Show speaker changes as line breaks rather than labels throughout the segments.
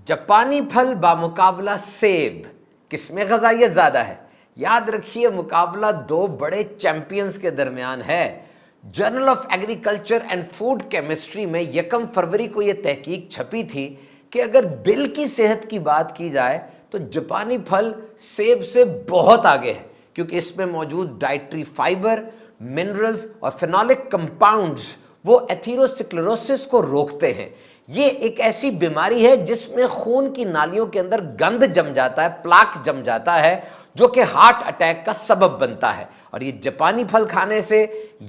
जापानी फल बामुकाबला सेब किस में ग़िज़ाइयत ज़्यादा है? याद रखिए, मुकाबला दो बड़े चैंपियंस के दरमियान है। Journal of agriculture and food chemistry में 1 फरवरी को यह तहकीक छपी थी कि अगर दिल की सेहत की बात की जाए तो जापानी फल सेब से बहुत आगे है, क्योंकि इसमें मौजूद डाइटरी फाइबर, मिनरल्स और फेनोलिक कंपाउंड्स वो एथेरोस्क्लेरोसिस को रोकते हैं। ये एक ऐसी बीमारी है जिसमें खून की नालियों के अंदर गंद जम जाता है, प्लाक जम जाता है, जो कि हार्ट अटैक का सबब बनता है। और ये जापानी फल खाने से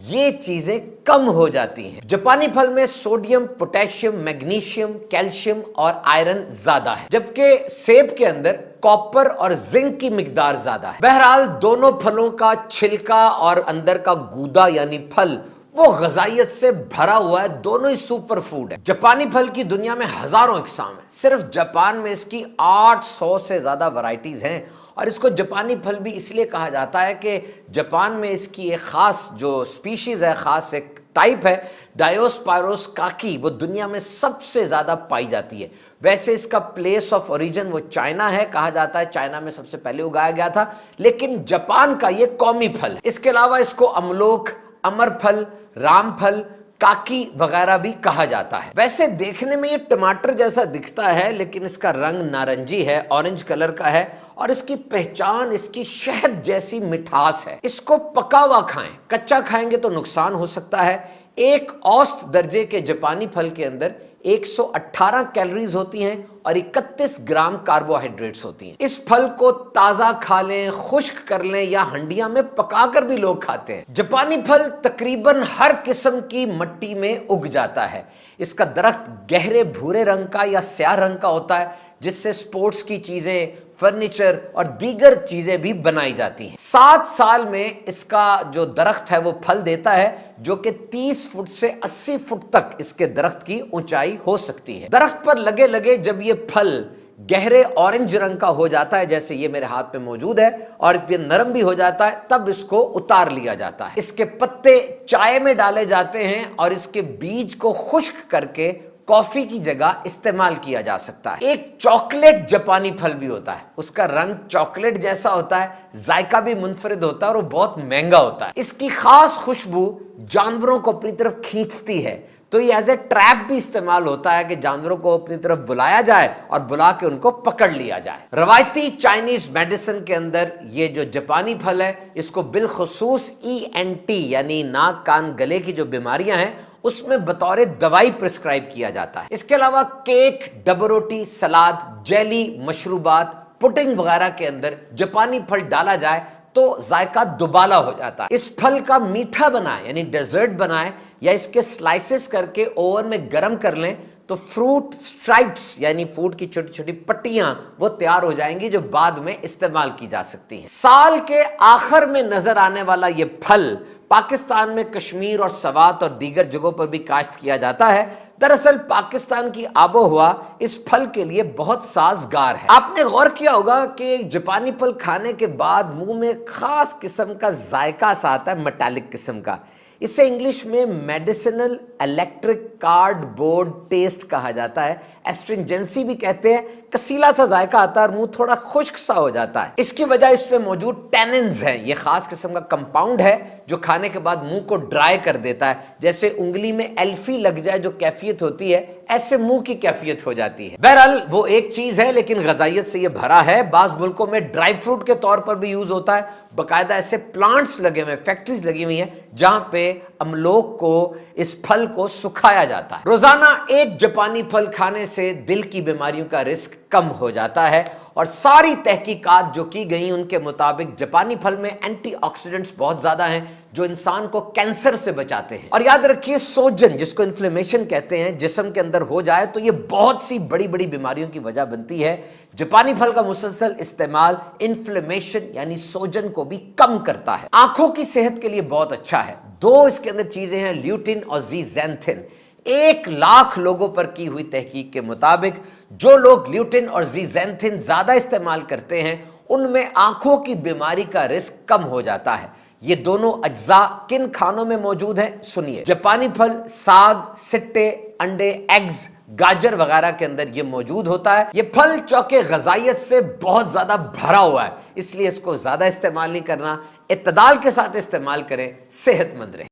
ये चीजें कम हो जाती हैं। जापानी फल में सोडियम, पोटेशियम, मैग्नीशियम, कैल्शियम और आयरन ज्यादा है, जबकि सेब के अंदर कॉपर और जिंक की मिकदार ज्यादा है। बहरहाल दोनों फलों का छिलका और अंदर का गूदा यानी फल वो ग़िज़ाइयत से भरा हुआ है, दोनों ही सुपर फूड है। जापानी फल की दुनिया में हजारों इकसाम है, सिर्फ जापान में इसकी 800 से ज्यादा वैरायटीज हैं। और इसको जापानी फल भी इसलिए कहा जाता है कि जापान में इसकी एक खास जो स्पीशीज है, खास एक टाइप है डायोस्पायरोस काकी, वो दुनिया में सबसे ज्यादा पाई जाती है। वैसे इसका प्लेस ऑफ ओरिजिन वो चाइना है, कहा जाता है चाइना में सबसे पहले उगाया गया था, लेकिन जापान का ये कौमी फल है। इसके अलावा इसको अमलोक, अमर फल, राम फल, काकी वगैरह भी कहा जाता है। वैसे देखने में ये टमाटर जैसा दिखता है, लेकिन इसका रंग नारंगी है, ऑरेंज कलर का है, और इसकी पहचान इसकी शहद जैसी मिठास है। इसको पका हुआ खाएं, कच्चा खाएंगे तो नुकसान हो सकता है। एक औसत दर्जे के जापानी फल के अंदर 118 कैलोरीज होती हैं और 31 ग्राम कार्बोहाइड्रेट्स होती हैं। इस फल को ताजा खा लें, खुश्क कर लें या हंडिया में पकाकर भी लोग खाते हैं। जापानी फल तकरीबन हर किस्म की मिट्टी में उग जाता है। इसका दरख्त गहरे भूरे रंग का या स्याह रंग का होता है, जिससे स्पोर्ट्स की चीजें, फर्नीचर और दीगर चीजें भी बनाई जाती हैं। 7 साल में इसका जो दरख्त है वो फल देता है, जो कि 30 फुट से 80 फुट तक इसके दरख्त की ऊंचाई हो सकती है। दरख्त पर लगे लगे जब ये फल गहरे ऑरेंज रंग का हो जाता है, जैसे ये मेरे हाथ में मौजूद है, और ये नरम भी हो जाता है, तब इसको उतार लिया जाता है। इसके पत्ते चाय में डाले जाते हैं और इसके बीज को खुश्क करके कॉफी की जगह इस्तेमाल किया जा सकता है। एक चॉकलेट जापानी फल भी होता है, उसका रंग चॉकलेट जैसा होता है, जायका भी मुनफरिद होता है और वो बहुत महंगा होता है। इसकी खास खुशबू जानवरों को अपनी तरफ खींचती है, तो ये एज ए ट्रैप भी इस्तेमाल होता है कि जानवरों को अपनी तरफ बुलाया जाए और बुला के उनको पकड़ लिया जाए। रवायती चाइनीज मेडिसिन के अंदर ये जो जापानी फल है, इसको बिलखुसूस ENT यानी नाक कान गले की जो बीमारियां हैं उसमें बतौर दवाई प्रिस्क्राइब किया जाता है। इसके अलावा केक, डबल रोटी, सलाद, जेली, मशरूबात, पुडिंग वगैरह के अंदर जापानी फल डाला जाए तो जायका दुबाला हो जाता है। इस फल का मीठा बनाए यानी डेजर्ट बनाए या इसके स्लाइसेस करके ओवन में गर्म कर लें तो फ्रूट स्ट्राइप्स यानी फूड की छोटी छोटी पट्टियां वो तैयार हो जाएंगी, जो बाद में इस्तेमाल की जा सकती हैं। साल के आखिर में नजर आने वाला ये फल पाकिस्तान में कश्मीर और सवात और दीगर जगहों पर भी काश्त किया जाता है। दरअसल पाकिस्तान की आबोहवा इस फल के लिए बहुत साजगार है। आपने गौर किया होगा कि जापानी फल खाने के बाद मुंह में खास किस्म का जायका सा आता है, मेटालिक किस्म का। इसे इंग्लिश में मेडिसिनल इलेक्ट्रिक कार्डबोर्ड टेस्ट कहा जाता है, एस्ट्रिंजेंसी भी कहते हैं। कसीला सा जायका आता है और मुंह थोड़ा खुश्क सा हो जाता है। इसकी वजह इसमें मौजूद टैनिन्स हैं। ये खास किस्म का कंपाउंड है जो खाने के बाद मुंह को ड्राई कर देता है। जैसे उंगली में एल्फी लग जाए जो कैफियत होती है, ऐसे मुंह की कैफियत हो जाती है। बहरहाल वो एक चीज है, लेकिन ग़िज़ाइयत से ये भरा है। बाज़ मुल्कों में ड्राई फ्रूट के तौर पर भी यूज होता है। बाकायदा ऐसे प्लांट्स लगे हुए, फैक्ट्रीज लगी हुई हैं जहां पे अमलोक को, इस फल को सुखाया जाता है। रोजाना एक जापानी फल खाने से दिल की बीमारियों का रिस्क कम हो जाता है। और सारी तहकीकात जो की गई उनके मुताबिक जापानी फल में एंटीऑक्सीडेंट्स बहुत ज्यादा हैं जो इंसान को कैंसर से बचाते हैं। और याद रखिए, सोजन जिसको इन्फ्लेमेशन कहते हैं जिस्म के अंदर हो जाए तो ये बहुत सी बड़ी बड़ी बीमारियों की वजह बनती है। जापानी फल का मुसलसल इस्तेमाल इन्फ्लेमेशन यानी सोजन को भी कम करता है। आंखों की सेहत के लिए बहुत अच्छा है। 2 इसके अंदर चीजें हैं, ल्यूटिन और ज़ीज़ैंथिन। 1 लाख लोगों पर की हुई तहकीक के मुताबिक जो लोग ल्यूटिन और ज़ीज़ैंथिन ज्यादा इस्तेमाल करते हैं उनमें आंखों की बीमारी का रिस्क कम हो जाता है। ये दोनों अज्जा किन खानों में मौजूद हैं सुनिए। जापानी फल साग, सिट्टे, अंडे, एग्स, गाजर वगैरह के अंदर ये मौजूद होता है। ये फल चौके गजाइयत से बहुत ज्यादा भरा हुआ है, इसलिए इसको ज्यादा इस्तेमाल नहीं करना, इत्तदाल के साथ इस्तेमाल करें, सेहतमंद रहें।